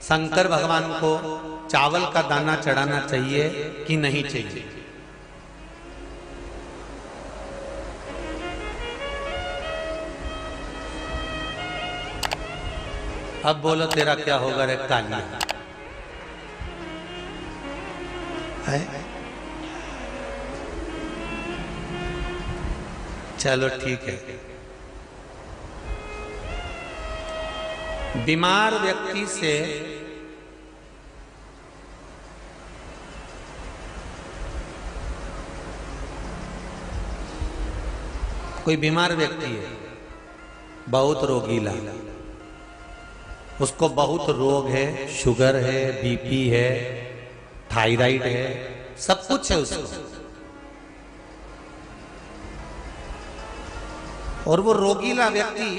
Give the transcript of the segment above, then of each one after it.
शंकर भगवान को चावल का दाना चढ़ाना चाहिए कि नहीं चाहिए? अब बोलो तेरा क्या होगा रे कालिया? चलो ठीक है। बीमार व्यक्ति से कोई बीमार व्यक्ति है, बहुत रोगीला, उसको बहुत रोग है, शुगर है, बीपी है, थायराइड है, सब कुछ है उसको, और वो रोगीला व्यक्ति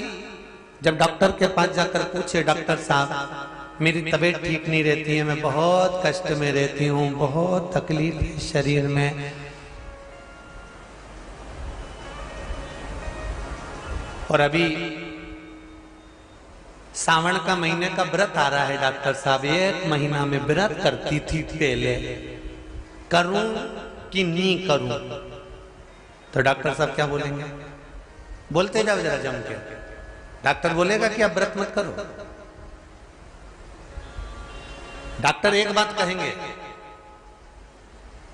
जब डॉक्टर के पास जाकर पूछे, डॉक्टर साहब मेरी तबीयत ठीक नहीं रहती है, मैं बहुत कष्ट में रहती हूँ, बहुत तकलीफ है शरीर में, और अभी सावन का महीने का व्रत आ रहा है डॉक्टर साहब, 1 महीना में व्रत करती थी पहले, करूं कि नहीं करूं? तो डॉक्टर साहब क्या बोलेंगे? बोलते जाओ जरा जम के। डॉक्टर बोलेगा कि आप व्रत मत करो। डॉक्टर एक बात कहेंगे,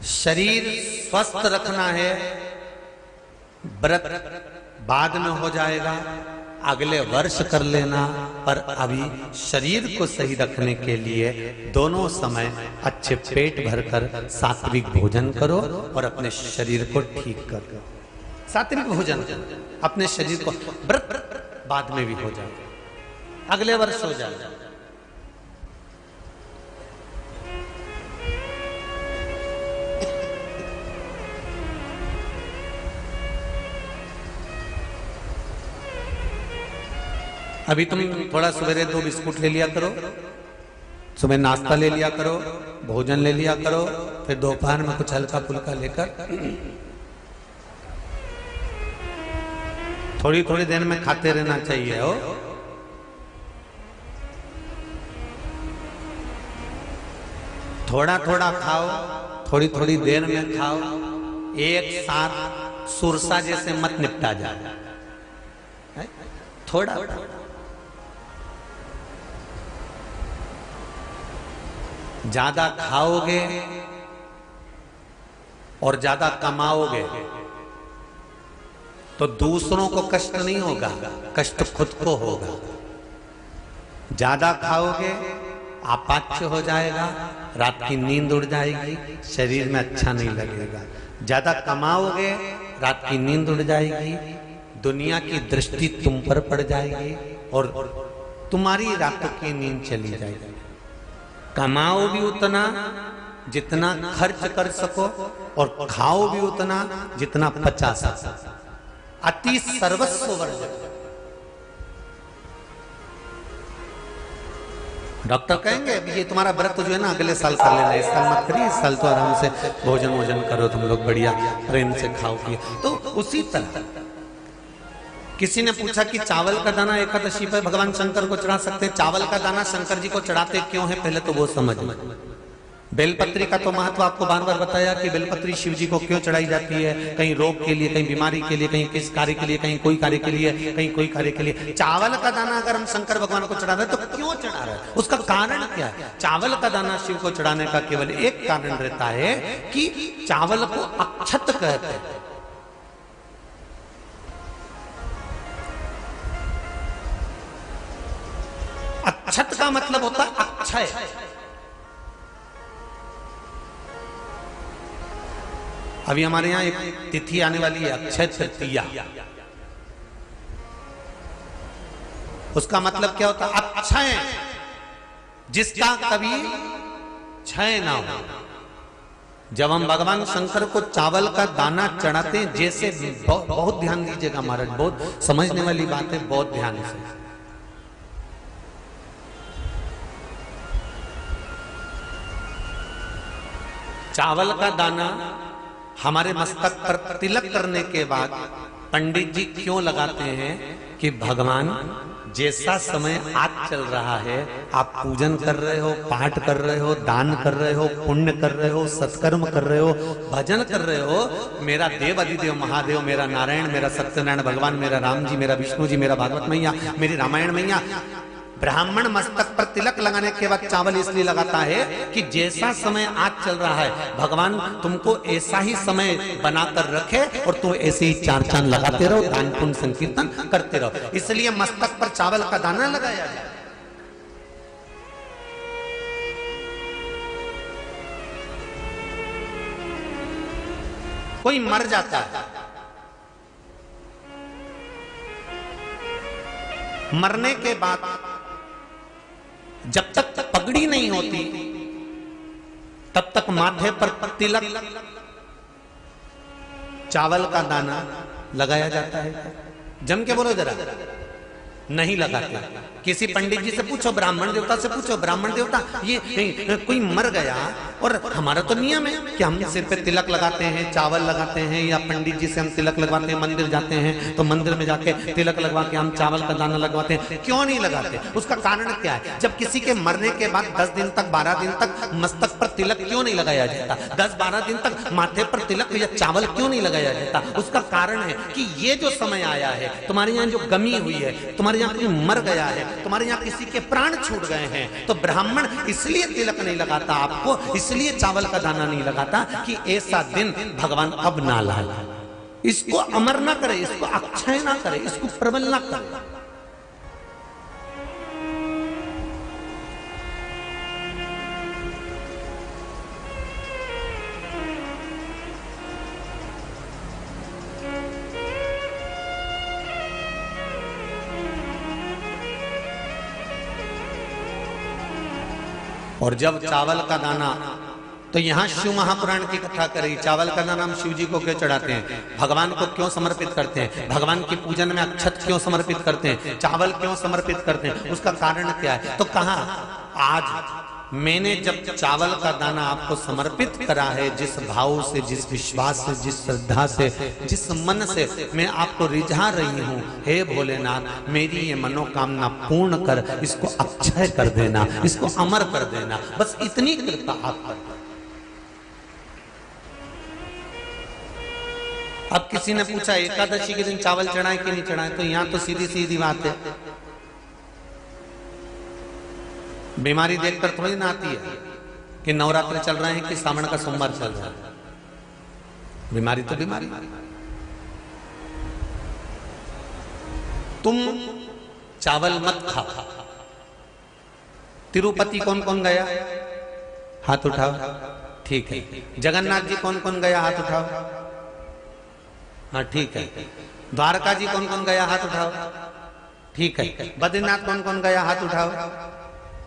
शरीर स्वस्थ रखना है, व्रत बाद में हो जाएगा, अगले वर्ष कर लेना, पर अभी शरीर को सही रखने के लिए दोनों समय अच्छे पेट भरकर सात्विक भोजन करो और अपने शरीर को ठीक करो। सात्विक भोजन अपने शरीर को, व्रत बाद में भी हो जाए, अगले वर्ष हो जाए। अभी तुम थोड़ा सवेरे 2 बिस्कुट ले लिया करो, सुबह नाश्ता ले लिया करो, भोजन ले लिया करो, फिर दोपहर में कुछ हल्का फुल्का लेकर थोड़ी थोड़ी देर में खाते रहना चाहिए हो। थोड़ा थोड़ा खाओ, थोड़ी थोड़ी देर में खाओ, एक साथ सुरसा जैसे मत निपटा जाए, थोड़ा ज्यादा खाओगे और ज्यादा कमाओगे तो दूसरों को कष्ट नहीं होगा, कष्ट खुद को होगा। ज्यादा खाओगे अपाच्य हो जाएगा, रात की नींद उड़ जाएगी, शरीर में अच्छा नहीं लगेगा। ज्यादा कमाओगे, रात की नींद उड़ जाएगी, दुनिया की दृष्टि तुम पर पड़ जाएगी और तुम्हारी रातों की नींद चली जाएगी। कमाओ भी उतना जितना खर्च कर सको और खाओ भी उतना जितना पचा सको। अति सर्वस्व वर्जक। डॉक्टर कहेंगे ये तुम्हारा व्रत जो है ना अगले साल कर लेना, इस साल मत करिए, इस साल तो आराम से भोजन वोजन करो तुम लोग, बढ़िया प्रेम से खाओ पिए। तो उसी तरह किसी ने पूछा कि चावल का दाना एकादशी पर भगवान शंकर को चढ़ा सकते हैं, चावल का दाना शंकर जी को चढ़ाते क्यों है, पहले तो वो समझ लो। बेलपत्री का तो महत्व आपको बार बार बताया कि बेलपत्री शिव जी को क्यों चढ़ाई जाती है, कहीं रोग के लिए, कहीं बीमारी के लिए, कहीं किस कार्य के लिए, कहीं कोई कार्य के लिए, कहीं कोई कार्य के लिए। चावल का दाना अगर हम शंकर भगवान को चढ़ा रहे हैं तो क्यों चढ़ा रहे हैं, उसका कारण क्या है? चावल का दाना शिव को चढ़ाने का केवल एक कारण रहता है कि चावल को अक्षत कहते हैं। अक्षत का मतलब होता है अक्षय। अभी हमारे यहाँ एक तिथि आने वाली है, अक्षय तृतीया। उसका मतलब क्या होता है? अक्षय, जिसका कभी क्षय ना हो। जब हम भगवान शंकर को चावल का दाना चढ़ाते हैं, जैसे बहुत ध्यान दीजिएगा महाराज, बहुत समझने वाली बात है, बहुत ध्यान से। चावल का दाना हमारे मस्तक पर तिलक करने के बाद पंडित जी क्यों लगाते हैं कि भगवान जैसा समय आज चल रहा है, आप पूजन कर रहे हो, पाठ कर रहे हो, दान कर रहे हो, पुण्य कर रहे हो, सत्कर्म कर रहे हो, भजन कर रहे हो, मेरा देव अधिदेव महादेव, मेरा नारायण, मेरा सत्यनारायण भगवान, मेरा राम जी, मेरा विष्णु जी, मेरा भागवत मैया, मेरी रामायण मैया, ब्राह्मण मस्तक पर तिलक लगाने के बाद चावल इसलिए लगाता है कि जैसा समय आज चल रहा है, भगवान तुमको ऐसा ही समय बनाकर रखे और तुम ऐसे ही चार चांद लगाते रहो, दान पुण्य संकीर्तन करते रहो, इसलिए मस्तक पर चावल का दाना लगाया जाए। कोई मर जाता है, मरने के बाद जब तक पगड़ी नहीं होती तब तक माथे पर तिलक चावल का दाना लगाया जाता है। जम के बोलो जरा, नहीं लगाते। किसी पंडित जी से पूछो, ब्राह्मण देवता से पूछो, ब्राह्मण देवता ये कोई मर गया और हमारा तो नियम है कि हम सिर पे तिलक लगाते हैं, चावल लगाते हैं, या पंडित जी से हम तिलक लगवाते हैं, मंदिर जाते हैं तो मंदिर में जाके तिलक लगवा के हम चावल का दाना लगवाते हैं, क्यों नहीं लगाते? उसका कारण क्या है? जब किसी के मरने के बाद 10 दिन तक 12 दिन तक मस्तक पर तिलक क्यों नहीं लगाया जाता? 10-12 दिन तक माथे पर तिलक या चावल क्यों नहीं लगाया जाता? उसका कारण है कि ये जो समय आया है, तुम्हारे यहाँ जो गमी हुई है, तुम्हारे यहाँ कोई मर गया है, तुम्हारे यहाँ किसी के प्राण छूट गए हैं, तो ब्राह्मण इसलिए तिलक नहीं लगाता आपको, इसलिए चावल का दाना नहीं लगाता कि ऐसा दिन भगवान अब ना लाए, इसको अमर ना करे, इसको अक्षय ना करे, इसको प्रबल ना करे। और जब चावल का दाना, तो यहां शिव महापुराण की कथा करी, चावल का दाना हम शिव जी को क्यों चढ़ाते हैं, भगवान को क्यों समर्पित करते हैं, भगवान की पूजन में अक्षत क्यों समर्पित करते हैं, चावल क्यों समर्पित करते हैं, उसका कारण क्या है? तो कहा आज मैंने जब चावल का दाना आपको समर्पित करा है, जिस भाव से, जिस विश्वास से, जिस श्रद्धा से, जिस मन से मैं आपको रिझा रही हूं, हे भोलेनाथ मेरी ये मनोकामना पूर्ण कर, इसको अक्षय कर देना, इसको अमर कर देना, बस इतनी कृपा आप कर। अब किसी ने पूछा एकादशी के दिन चावल चढ़ाए कि नहीं चढ़ाए, तो यहां तो सीधी सीधी बात है, बीमारी देखकर थोड़ी ना आती है कि नवरात्र चल रहे हैं कि सावन का सोमवार चल रहा है, बीमारी तो बीमारी। तुम चावल मत खाओ। तिरुपति कौन कौन गया? हाथ उठाओ। ठीक है। जगन्नाथ जी कौन कौन गया? हाथ उठाओ। हाँ ठीक है। द्वारका जी कौन कौन गया? हाथ उठाओ। ठीक है। बद्रीनाथ कौन कौन गया? हाथ उठाओ।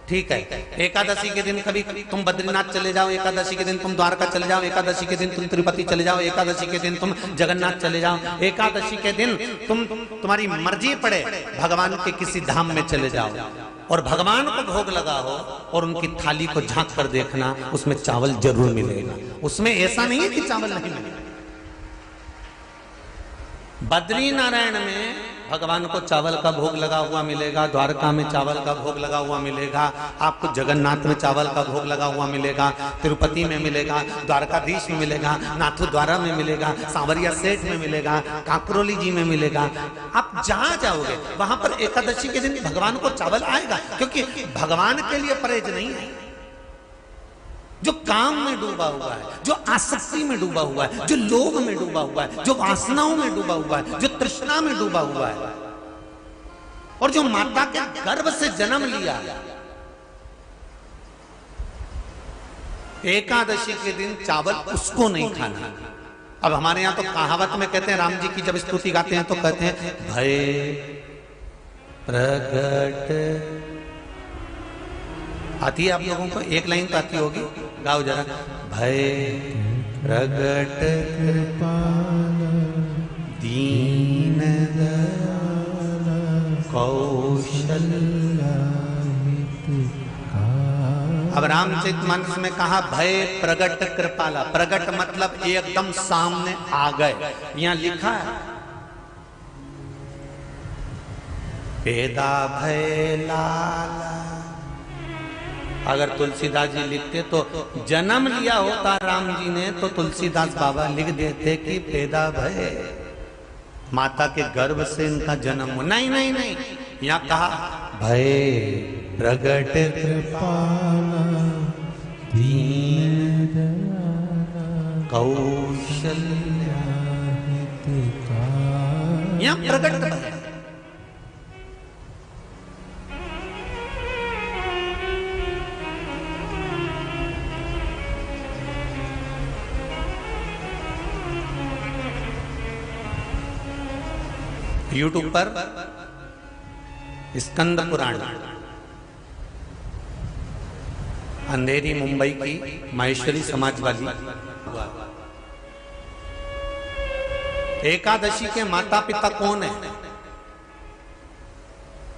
ठीक है। एकादशी के दिन कभी तुम बद्रीनाथ चले जाओ, एकादशी के दिन तुम द्वारका चले जाओ, एकादशी के दिन तुम तिरुपति चले जाओ, एकादशी के दिन तुम जगन्नाथ चले जाओ, एकादशी के दिन तुम्हारी मर्जी पड़े भगवान के किसी धाम में चले जाओ और भगवान को भोग लगाओ और उनकी थाली को झांक कर देखना, उसमें चावल जरूर मिलेगा। उसमें ऐसा नहीं है कि चावल नहीं मिलेगा। बद्री नारायण में भगवान को चावल का भोग लगा हुआ मिलेगा, द्वारका में चावल का भोग लगा हुआ मिलेगा, आपको जगन्नाथ में चावल का भोग लगा हुआ मिलेगा, तिरुपति में मिलेगा, द्वारकाधीश में मिलेगा, नाथू द्वारा में मिलेगा, सांवरिया सेठ में मिलेगा, काकरोली जी में मिलेगा। आप जहां जाओगे वहां पर एकादशी के दिन भगवान को चावल आएगा, क्योंकि भगवान के लिए परहेज नहीं है। जो काम में डूबा हुआ है, जो आसक्ति में डूबा हुआ है, जो लोभ में डूबा हुआ है, जो वासनाओं में डूबा हुआ है, जो तृष्णा में डूबा हुआ है और जो माता के गर्भ से जन्म लिया, एकादशी के दिन चावल उसको नहीं खाना। अब हमारे यहां तो कहावत में कहते हैं, राम जी की जब स्तुति गाते हैं तो कहते हैं भय प्रगट, आती है आप लोगों को? एक लाइन तो आती होगी, गाओ जरा। भय प्रगट दीन कौशल्या। अब रामचरितमानस में कहा भय प्रगट कृपाला। प्रगट मतलब एकदम सामने आ गए। यहां लिखा है पैदा भय लाला। अगर तुलसीदास जी लिखते तो जन्म लिया होता राम जी ने तो तुलसीदास बाबा लिख देते कि पैदा भय, माता के गर्भ से इनका जन्म हो। नहीं नहीं नहीं, यहाँ कहा भय प्रगट कृपाला दीन कौशल्या, यहाँ प्रगट भय। यूट्यूब पर स्कंद पुराण, अंधेरी मुंबई की माहेश्वरी समाज वाली एकादशी के माता पिता कौन है?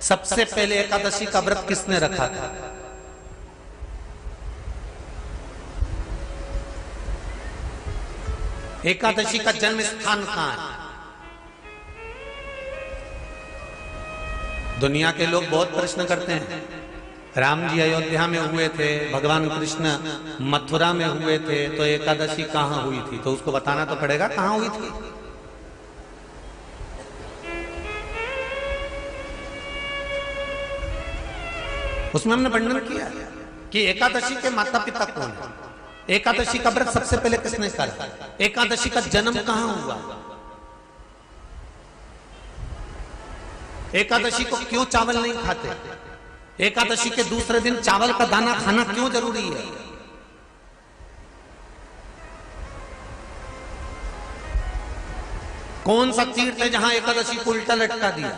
सबसे पहले एकादशी का व्रत किसने रखा था? एकादशी का जन्म स्थान कहां है? दुनिया के लोग बहुत प्रश्न करते हैं, राम जी अयोध्या में हुए थे, भगवान कृष्ण मथुरा में हुए थे, तो एकादशी कहां हुई थी? तो उसको बताना तो पड़ेगा कहां हुई थी। उसमें हमने वर्णन किया कि एकादशी के माता पिता कौन है, एकादशी का व्रत सबसे पहले किसने करा, एकादशी का जन्म कहां हुआ, एकादशी को क्यों चावल नहीं खाते, एकादशी के दूसरे दिन चावल का दाना खाना क्यों जरूरी है। कौन सा तीर्थ है जहां एकादशी को उल्टा लटका दिया।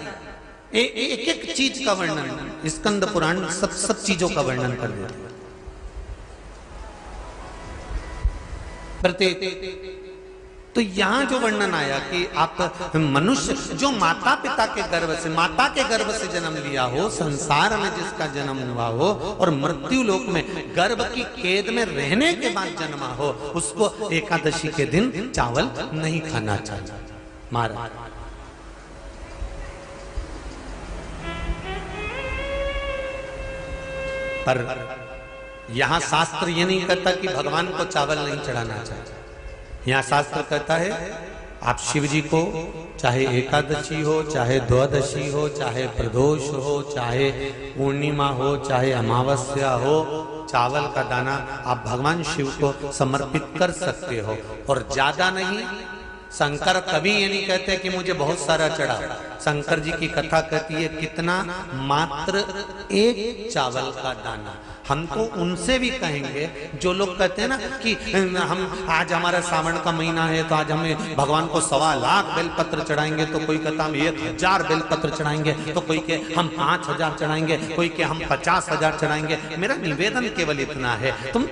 एक एक चीज का वर्णन स्कंद पुराण सब चीजों का वर्णन कर देता है। प्रत्येक तो यहां जो वर्णन आया कि आप मनुष्य जो माता पिता के गर्भ से, माता के गर्भ से जन्म लिया हो, संसार में जिसका जन्म हुआ हो और मृत्यु लोक में गर्भ की कैद में रहने के बाद जन्मा हो, उसको एकादशी के दिन चावल नहीं खाना चाहिए। मारा पर यहां शास्त्र ये नहीं कहता कि भगवान को चावल नहीं चढ़ाना चाहिए। यहाँ शास्त्र कहता है आप शिव जी को चाहे एकादशी हो, चाहे द्वादशी हो, चाहे प्रदोष हो, चाहे पूर्णिमा हो, चाहे अमावस्या हो, चावल का दाना आप भगवान शिव को समर्पित कर सकते हो। और ज्यादा नहीं, शंकर कभी ये नहीं कहते कि मुझे बहुत सारा चढ़ा। शंकर जी की कथा कहती है कितना, मात्र एक चावल का दाना। हम तो उनसे भी कहेंगे जो लोग कहते हैं ना कि हम आज हमारा सावन का महीना है तो आज हमें भगवान को 1.25 लाख बेलपत्र चढ़ाएंगे, तो कोई कहता हम 1000 बेलपत्र चढ़ाएंगे, तो कोई के हम 5000 चढ़ाएंगे, कोई के हम 50,000 चढ़ाएंगे। मेरा निवेदन केवल इतना है, तुम